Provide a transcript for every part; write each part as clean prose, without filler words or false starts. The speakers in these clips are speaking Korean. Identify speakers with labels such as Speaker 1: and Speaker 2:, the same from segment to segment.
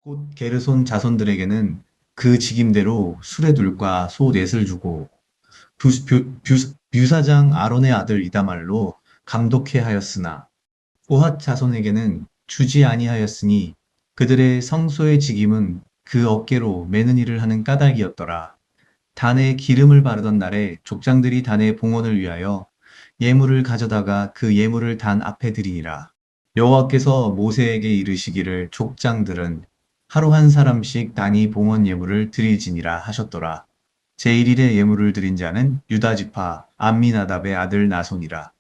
Speaker 1: 곧 게르손 자손들에게는 그 직임대로 수레둘과 소 넷을 주고 뷰사장 아론의 아들 이다말로 감독해 하였으나 고핫 자손에게는 주지 아니하였으니 그들의 성소의 직임은 그 어깨로 매는 일을 하는 까닭이었더라. 단에 기름을 바르던 날에 족장들이 단의 봉헌을 위하여 예물을 가져다가 그 예물을 단 앞에 드리니라. 여호와께서 모세에게 이르시기를 족장들은 하루 한 사람씩 단위 봉헌 예물을 드리지니라 하셨더라. 제1일에 예물을 드린 자는 유다 지파 암미나답의 아들 나손이라.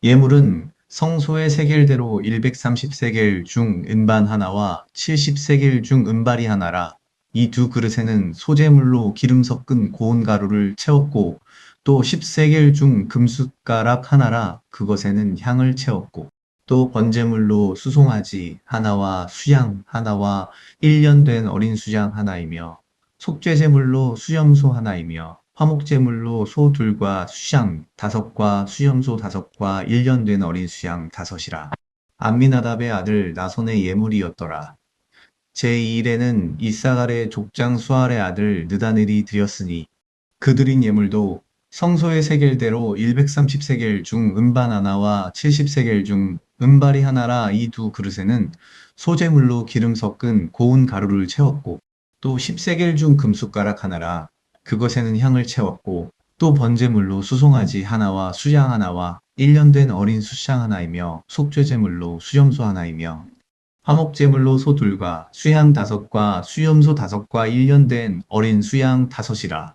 Speaker 1: 예물은 성소의 세겔대로 130세겔 중 은반 하나와 70세겔 중 은발이 하나라. 이 두 그릇에는 소재물로 기름 섞은 고운 가루를 채웠고 또 10세겔 중 금숟가락 하나라 그것에는 향을 채웠고 또 번제물로 수송아지 하나와 수양 하나와 1년 된 어린 수양 하나이며 속죄제물로 수염소 하나이며 화목제물로 소 둘과 수양 다섯과 수염소 다섯과 1년 된 어린 수양 다섯이라. 암미나답의 아들 나손의 예물이었더라. 제2일에는 이사갈의 족장 수알의 아들 느다넬이 드렸으니 그 드린 예물도 성소의 세겔대로 130세겔 중 은반 하나와 70세겔 중 은발이 하나라. 이 두 그릇에는 소재물로 기름 섞은 고운 가루를 채웠고 또 10세겔 중 금숟가락 하나라. 그것에는 향을 채웠고 또 번제물로 수송아지 하나와 수양 하나와 1년 된 어린 수양 하나이며 속죄제물로 수염소 하나이며 화목제물로 소 둘과 수양 다섯과 수염소 다섯과 1년 된 어린 수양 다섯이라.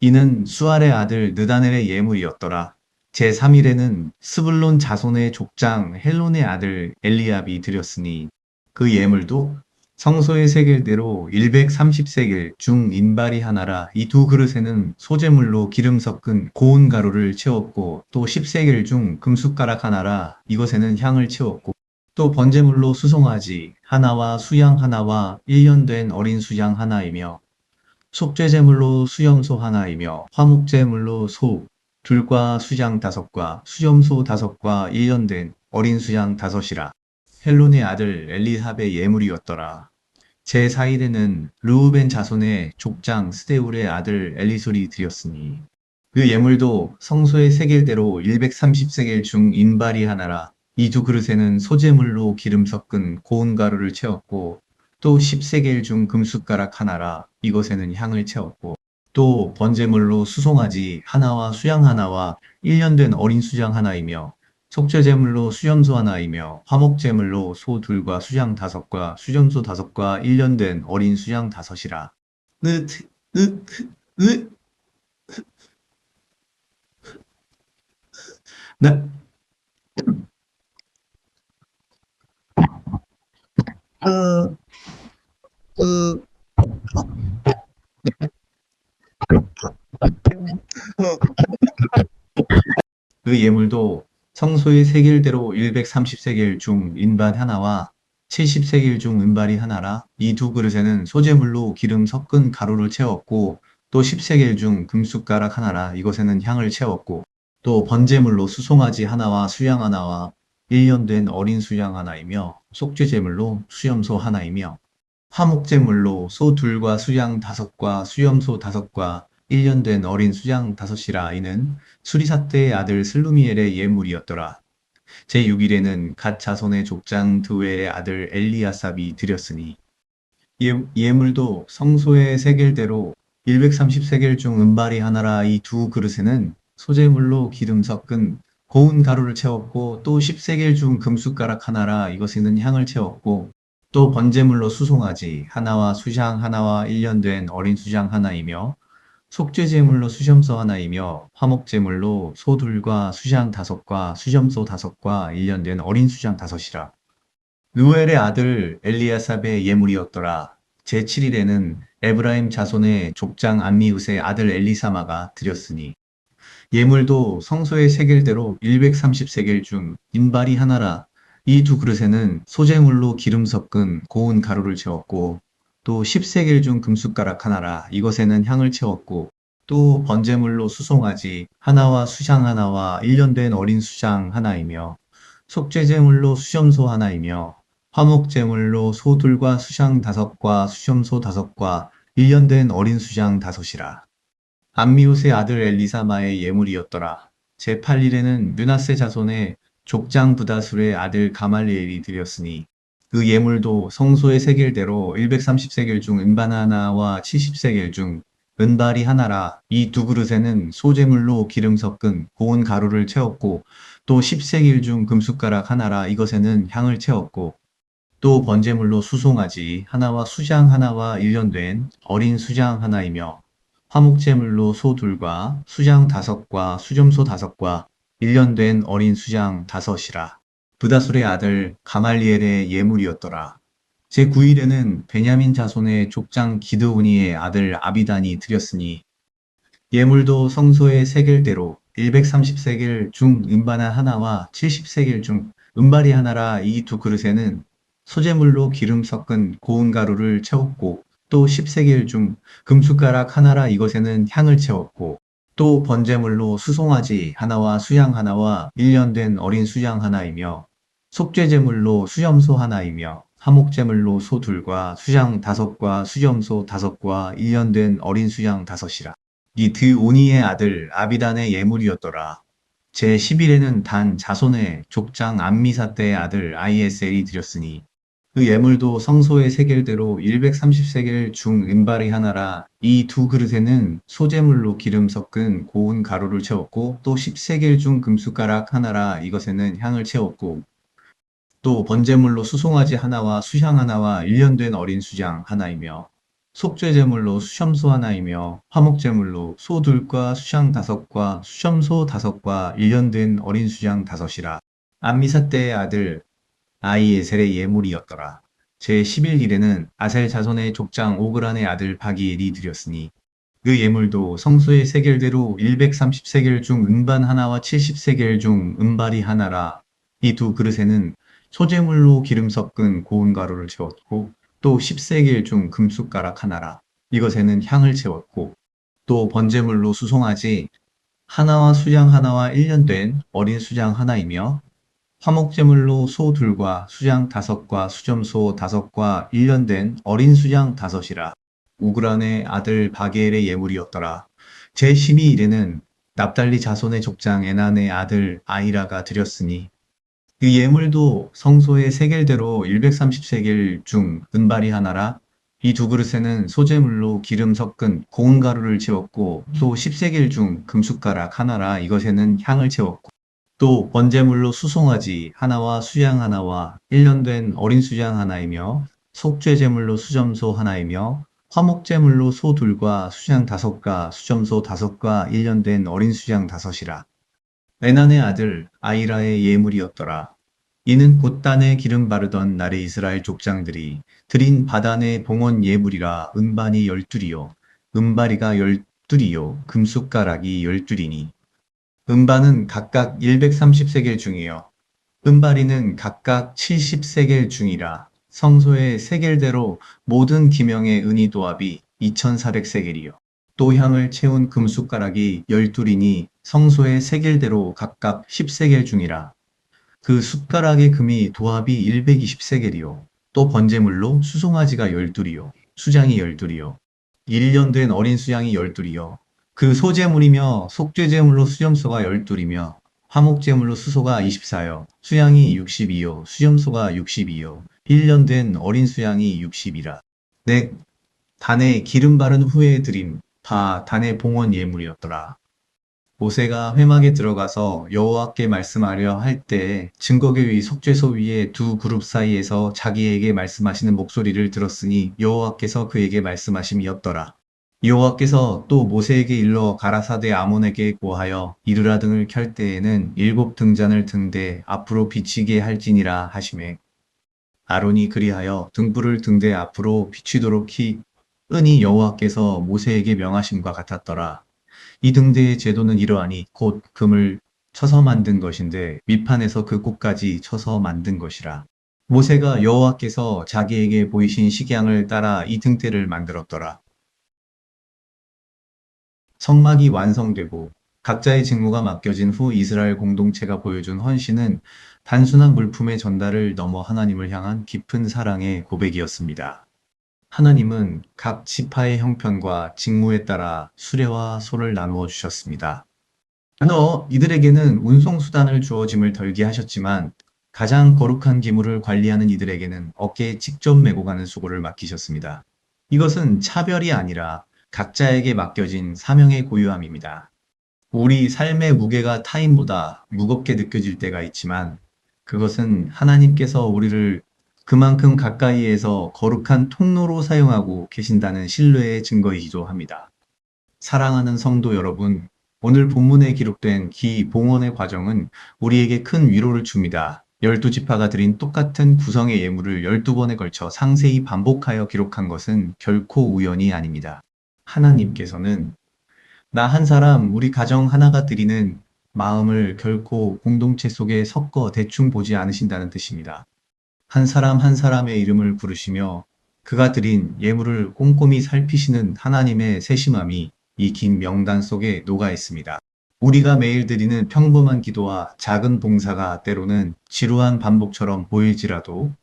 Speaker 1: 이는 수알의 아들 느다넬의 예물이었더라. 제3일에는 스불론 자손의 족장 헬론의 아들 엘리압이 드렸으니 그 예물도 성소의 세겔대로 130세겔 중 인발이 하나라. 이 두 그릇에는 소재물로 기름 섞은 고운 가루를 채웠고 또 10세겔 중 금숟가락 하나라. 이것에는 향을 채웠고 또 번제물로 수송아지 하나와 수양 하나와 1년 된 어린 수양 하나이며 속죄제물로 수염소 하나이며 화목제물로 소 둘과 수양 다섯과 수염소 다섯과 1년 된 어린 수양 다섯이라. 헬론의 아들 엘리삽의 예물이었더라. 제4일에는 르우벤 자손의 족장 스데울의 아들 엘리솔이 드렸으니 그 예물도 성소의 세겔대로 130세겔 중 인발이 하나라. 이 두 그릇에는 소재물로 기름 섞은 고운 가루를 채웠고 또 10세겔 중 금숟가락 하나라. 이것에는 향을 채웠고 또 번제물로 수송아지 하나와 수양 하나와 1년 된 어린 수양 하나이며 속죄제물로 수염소 하나이며 화목제물로 소 둘과 수양 다섯과 수염소 다섯과 1년 된 어린 수양 다섯이라. 으, 으, 으, 나, 으, 으, 그 예물도 성소의 세겔대로 130세겔 중 인반 하나와 70세겔 중 은발이 하나라. 이 두 그릇에는 소재물로 기름 섞은 가루를 채웠고 또 10세겔 중 금숟가락 하나라. 이것에는 향을 채웠고 또 번제물로 수송아지 하나와 수양 하나와 1년 된 어린 수양 하나이며 속죄제물로 수염소 하나이며 화목제물로 소 둘과 수양 다섯과 수염소 다섯과 1년 된 어린 수양 다섯이라. 이는 수리사 때의 아들 슬루미엘의 예물이었더라. 제6일에는 갓 자손의 족장 드웰의 아들 엘리아삽이 드렸으니 예물도 성소의 세겔대로 130세겔 중 은발이 하나라. 이 두 그릇에는 소재물로 기름 섞은 고운 가루를 채웠고 또 10세겔 중 금숟가락 하나라. 이것에는 향을 채웠고 또 번제물로 수송아지 하나와 수장 하나와 1년 된 어린 수장 하나이며 속죄제물로 수염소 하나이며 화목제물로 소 둘과 수장 다섯과 수염소 다섯과 1년 된 어린 수장 다섯이라. 느웰의 아들 엘리아삽의 예물이었더라. 제7일에는 에브라임 자손의 족장 암미웃의 아들 엘리사마가 드렸으니 예물도 성소의 세겔대로 130세겔 중 인발이 하나라. 이 두 그릇에는 소재물로 기름 섞은 고운 가루를 채웠고 또 10세겔 중 금숟가락 하나라. 이것에는 향을 채웠고 또 번제물로 수송아지 하나와 수장 하나와 1년 된 어린 수장 하나이며 속죄제물로 수염소 하나이며 화목제물로 소들과 수장 5과 수염소 5과 1년 된 어린 수장 5이라. 암미옷의 아들 엘리사마의 예물이었더라. 제8일에는 므낫세 자손의 족장 부다술의 아들 가말리엘이 드렸으니 그 예물도 성소의 세겔대로 130세겔 중 은반 하나와 70세겔 중 은발이 하나라. 이 두 그릇에는 소재물로 기름 섞은 고운 가루를 채웠고 또 10세겔 중 금숟가락 하나라. 이것에는 향을 채웠고 또 번제물로 수송아지 하나와 수장 하나와 1년 된 어린 수장 하나이며 화목제물로 소 둘과 수장 5과 수점소 5과 1년 된 어린 수장 5이라. 브다술의 아들 가말리엘의 예물이었더라. 제9일에는 베냐민 자손의 족장 기드오니의 아들 아비단이 드렸으니 예물도 성소의 세겔대로 130세겔 중 은바나 하나와 70세겔 중 은발이 하나라. 이 두 그릇에는 소재물로 기름 섞은 고운 가루를 채웠고 또 10세겔 중 금숟가락 하나라. 이것에는 향을 채웠고 또 번제물로 수송아지 하나와 수양 하나와 1년 된 어린 수양 하나이며 속죄제물로 수염소 하나이며 화목제물로 소 둘과 수장 5과 수염소 5과 1년 된 어린 수양 5이라. 이 드오니의 아들 아비단의 예물이었더라. 제11에는 단 자손의 족장 암미사대의 아들 아이에셀이 드렸으니 그 예물도 성소의 세겔대로 130세겔 중 은발이 하나라. 이 두 그릇에는 소재물로 기름 섞은 고운 가루를 채웠고 또 10세겔 중 금숟가락 하나라. 이것에는 향을 채웠고 또 번제물로 수송아지 하나와 수향 하나와 1년 된 어린 수장 하나이며 속죄제물로 수염소 하나이며 화목제물로 소 둘과 수장 5과 수염소 5과 1년 된 어린 수장 5이라. 암미사대의 아들 아이에셀의 예물이었더라. 제11일에는 아셀 자손의 족장 오그란의 아들 바기엘이 드렸으니 그 예물도 성소의 세겔대로 130세겔 중 은반 하나와 70세겔 중 은발이 하나라. 이 두 그릇에는 소재물로 기름 섞은 고운 가루를 채웠고 또 10세겔 중 금숟가락 하나라. 이것에는 향을 채웠고 또 번제물로 수송아지 하나와 수장 하나와 1년 된 어린 수장 하나이며 화목제물로 소 둘과 수장 5과 수점소 5과 1년 된 어린 수장 5이라. 우그란의 아들 바게엘의 예물이었더라. 제12일에는 납달리 자손의 족장 에난의 아들 아이라가 드렸으니 그 예물도 성소의 세겔대로 130세겔 중 은발이 하나라. 이 두 그릇에는 소재물로 기름 섞은 고운 가루를 채웠고 또 10세겔 중 금숟가락 하나라. 이것에는 향을 채웠고 또 번제물로 수송아지 하나와 수양 하나와 1년 된 어린 수양 하나이며 속죄제물로 수점소 하나이며 화목제물로 소 둘과 수양 5과 수점소 5과 1년 된 어린 수양 5이라. 에난의 아들 아이라의 예물이었더라. 이는 곧 단에 기름 바르던 날의 이스라엘 족장들이 드린 바단의 봉헌 예물이라. 은반이 12이요 은바리가 12이요 금숟가락이 12이니 은반은 각각 130세겔 중이요 은바리는 각각 70세겔 중이라. 성소의 세겔대로 모든 기명의 은이 도합이 2400세겔이요 또 향을 채운 금숟가락이 12이니 성소의 세겔대로 각각 10세겔 중이라. 그 숟가락의 금이 도합이 120세겔이요 또 번제물로 수송아지가 12이요 수장이 12이요 1년 된 어린 수양이 12이요 그 소제물이며 속죄제물로 수염소가 12이며 화목제물로 수소가 24요 수양이 60이요 수염소가 60이요 1년 된 어린 수양이 60이라. 내 단에 기름 바른 후에 드린 단의 봉헌 예물이었더라. 모세가 회막에 들어가서 여호와께 말씀하려 할 때 증거궤 위 속죄소 위에 두 그룹 사이에서 자기에게 말씀하시는 목소리를 들었으니 여호와께서 그에게 말씀하심이었더라. 여호와께서 또 모세에게 일러 가라사대 아몬에게 고하여 이르라 등을 켤 때에는 7 등잔을 등대 앞으로 비치게 할지니라 하시매 아론이 그리하여 등불을 등대 앞으로 비치도록 은이 여호와께서 모세에게 명하심과 같았더라. 이 등대의 제도는 이러하니 곧 금을 쳐서 만든 것인데 밑판에서 그 꼭까지 쳐서 만든 것이라. 모세가 여호와께서 자기에게 보이신 식양을 따라 이 등대를 만들었더라. 성막이 완성되고 각자의 직무가 맡겨진 후 이스라엘 공동체가 보여준 헌신은 단순한 물품의 전달을 넘어 하나님을 향한 깊은 사랑의 고백이었습니다. 하나님은 각 지파의 형편과 직무에 따라 수레와 소를 나누어 주셨습니다. 이들에게는 운송수단을 주어 짐을 덜게 하셨지만 가장 거룩한 기물을 관리하는 이들에게는 어깨에 직접 메고 가는 수고를 맡기셨습니다. 이것은 차별이 아니라 각자에게 맡겨진 사명의 고유함입니다. 우리 삶의 무게가 타인보다 무겁게 느껴질 때가 있지만 그것은 하나님께서 우리를 그만큼 가까이에서 거룩한 통로로 사용하고 계신다는 신뢰의 증거이기도 합니다. 사랑하는 성도 여러분, 오늘 본문에 기록된 기봉헌의 과정은 우리에게 큰 위로를 줍니다. 12지파가 드린 똑같은 구성의 예물을 12번에 걸쳐 상세히 반복하여 기록한 것은 결코 우연이 아닙니다. 하나님께서는 나 한 사람, 우리 가정 하나가 드리는 마음을 결코 공동체 속에 섞어 대충 보지 않으신다는 뜻입니다. 한 사람 한 사람의 이름을 부르시며 그가 드린 예물을 꼼꼼히 살피시는 하나님의 세심함이 이 긴 명단 속에 녹아 있습니다. 우리가 매일 드리는 평범한 기도와 작은 봉사가 때로는 지루한 반복처럼 보일지라도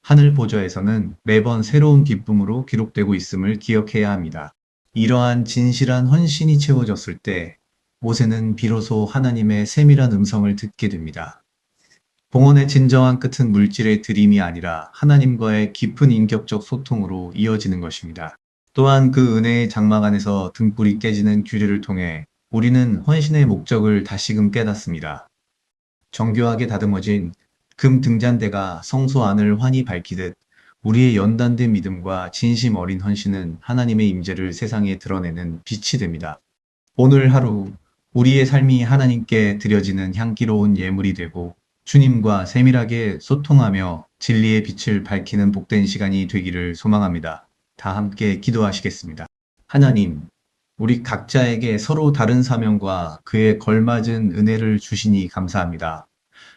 Speaker 1: 하늘 보좌에서는 매번 새로운 기쁨으로 기록되고 있음을 기억해야 합니다. 이러한 진실한 헌신이 채워졌을 때 모세는 비로소 하나님의 세밀한 음성을 듣게 됩니다. 봉헌의 진정한 끝은 물질의 드림이 아니라 하나님과의 깊은 인격적 소통으로 이어지는 것입니다. 또한 그 은혜의 장막 안에서 등불이 깨지는 규례를 통해 우리는 헌신의 목적을 다시금 깨닫습니다. 정교하게 다듬어진 금 등잔대가 성소 안을 환히 밝히듯 우리의 연단된 믿음과 진심 어린 헌신은 하나님의 임재를 세상에 드러내는 빛이 됩니다. 오늘 하루 우리의 삶이 하나님께 드려지는 향기로운 예물이 되고 주님과 세밀하게 소통하며 진리의 빛을 밝히는 복된 시간이 되기를 소망합니다. 다 함께 기도하시겠습니다. 하나님, 우리 각자에게 서로 다른 사명과 그에 걸맞은 은혜를 주시니 감사합니다.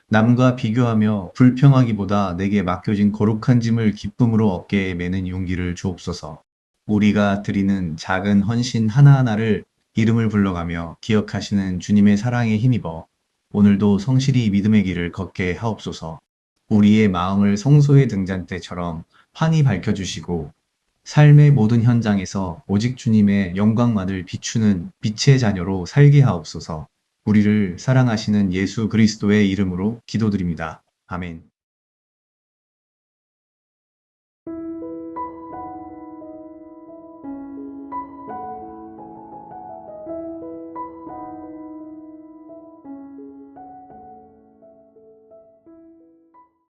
Speaker 1: 남과 비교하며 불평하기보다 내게 맡겨진 거룩한 짐을 기쁨으로 어깨에 메는 용기를 주옵소서. 우리가 드리는 작은 헌신 하나하나를 이름을 불러가며 기억하시는 주님의 사랑에 힘입어 오늘도 성실히 믿음의 길을 걷게 하옵소서. 우리의 마음을 성소의 등잔대처럼 환히 밝혀주시고 삶의 모든 현장에서 오직 주님의 영광만을 비추는 빛의 자녀로 살게 하옵소서. 우리를 사랑하시는 예수 그리스도의 이름으로 기도드립니다. 아멘.